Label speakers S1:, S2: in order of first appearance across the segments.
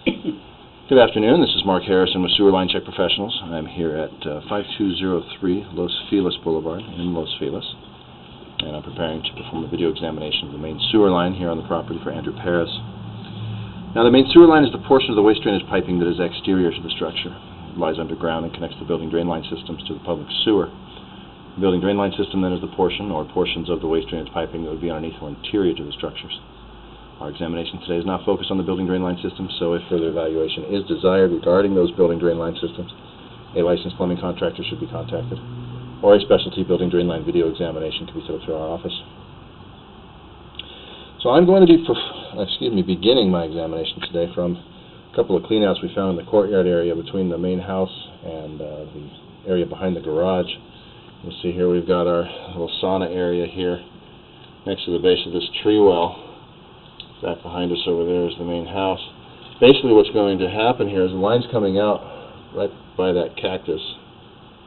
S1: Good afternoon, this is Mark Harrison with Sewer Line Check Professionals. I'm here at 5203 Los Feliz Boulevard in Los Feliz, and I'm preparing to perform a video examination of the main sewer line here on the property for Andrew Perez. Now, the main sewer line is the portion of the waste drainage piping that is exterior to the structure. It lies underground and connects the building drain line systems to the public sewer. The building drain line system then is the portion or portions of the waste drainage piping that would be underneath or interior to the structures. Our examination today is not focused on the building drain line systems, so if further evaluation is desired regarding those building drain line systems, a licensed plumbing contractor should be contacted, or a specialty building drain line video examination can be set up through our office. So I'm going to be beginning my examination today from a couple of cleanouts we found in the courtyard area between the main house and the area behind the garage. You'll see here we've got our little sauna area here next to the base of this tree well. Back behind us over there is the main house. Basically what's going to happen here is the line's coming out right by that cactus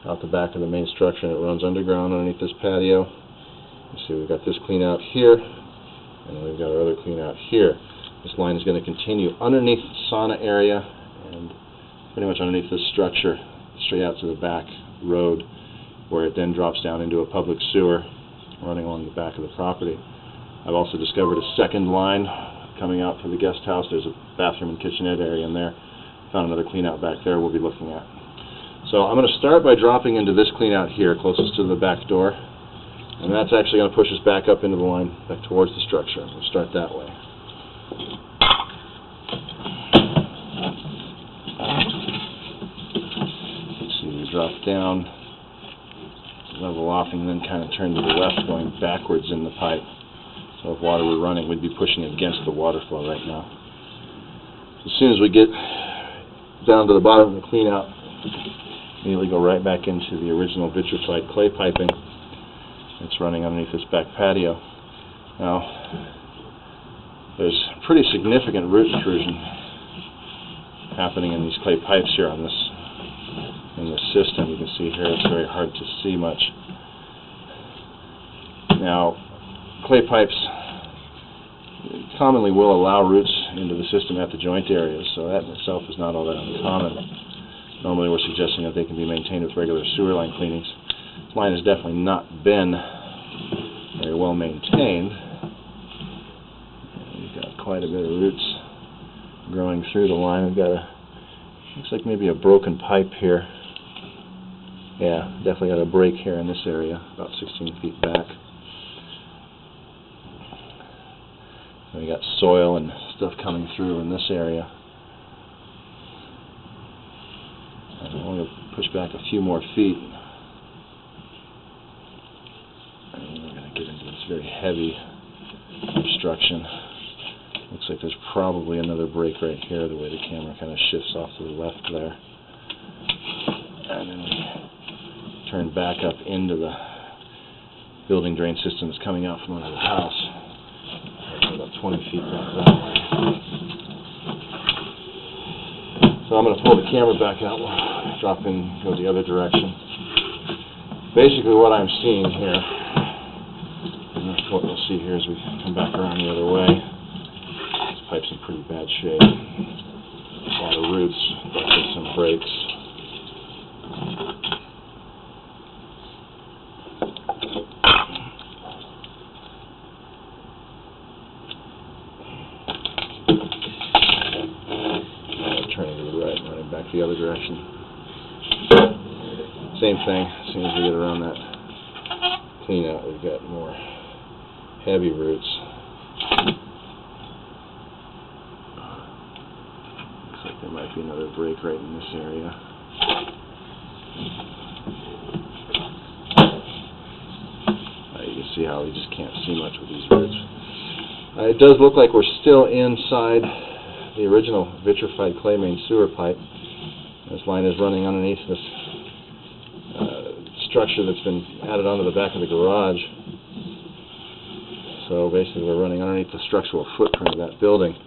S1: out the back of the main structure, and it runs underground underneath this patio. You see we've got this clean out here, and then we've got our other clean out here. This line is going to continue underneath the sauna area and pretty much underneath this structure straight out to the back road, where it then drops down into a public sewer running along the back of the property. I've also discovered a second line coming out from the guest house. There's a bathroom and kitchenette area in there. Found another clean out back there we'll be looking at. So I'm going to start by dropping into this clean out here closest to the back door, and that's actually going to push us back up into the line, back towards the structure. We'll start that way. Let's see, we drop down, level off, and then kind of turn to the left, going backwards in the pipe. So if water were running, we'd be pushing against the water flow right now. As soon as we get down to the bottom of the clean out, immediately go right back into the original vitrified clay piping that's running underneath this back patio. Now, there's pretty significant root intrusion happening in these clay pipes here in this system. You can see here it's very hard to see much. Now, clay pipes commonly will allow roots into the system at the joint areas, so that in itself is not all that uncommon. Normally we're suggesting that they can be maintained with regular sewer line cleanings. This line has definitely not been very well maintained. We've got quite a bit of roots growing through the line. We've got looks like maybe a broken pipe here. Yeah, definitely got a break here in this area, about 16 feet back. And we got soil and stuff coming through in this area. And I'm going to push back a few more feet. And we're going to get into this very heavy obstruction. Looks like there's probably another break right here, the way the camera kind of shifts off to the left there. And then we turn back up into the building drain system that's coming out from under the house. About 20 feet back that way. So I'm going to pull the camera back out, drop in, go the other direction. Basically what I'm seeing here, and that's what we'll see here as we come back around the other way. This pipe's in pretty bad shape. A lot of roots, definitely some breaks. Turning to the right and running back the other direction. Same thing, as soon as we get around that clean out, we've got more heavy roots. Looks like there might be another break right in this area. You can see how we just can't see much with these roots. It does look like we're still inside the original vitrified clay main sewer pipe. This line is running underneath this structure that's been added onto the back of the garage. So basically we're running underneath the structural footprint of that building.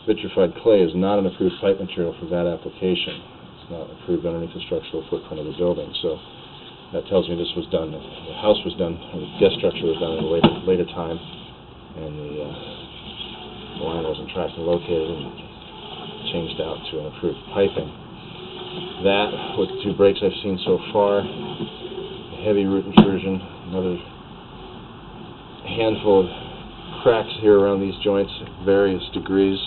S1: Vitrified clay is not an approved pipe material for that application. It's not approved underneath the structural footprint of the building. So that tells me this was done, the house was done, or the guest structure was done at a later time, and the line wasn't tracked and located. And changed out to an improved piping. That, with the 2 breaks I've seen so far, heavy root intrusion, another handful of cracks here around these joints at various degrees.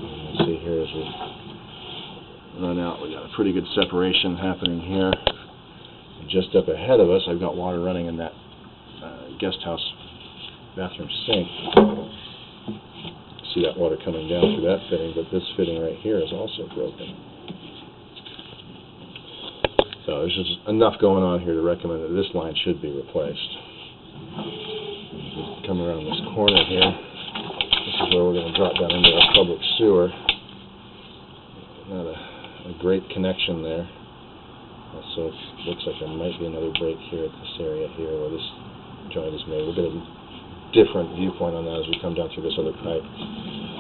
S1: You can see here as we run out, we got a pretty good separation happening here. And just up ahead of us, I've got water running in that guest house bathroom sink. See that water coming down through that fitting, but this fitting right here is also broken. So there's just enough going on here to recommend that this line should be replaced. As we come around this corner here, this is where we're going to drop down into our public sewer. Not a great connection there. Also, it looks like there might be another break here at this area here where this joint is made. We'll get a different viewpoint on that as we come down through this other pipe.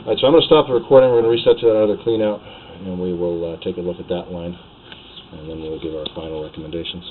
S1: Alright, so I'm going to stop the recording. We're going to reset to that other clean out, and we will take a look at that line, and then we'll give our final recommendations.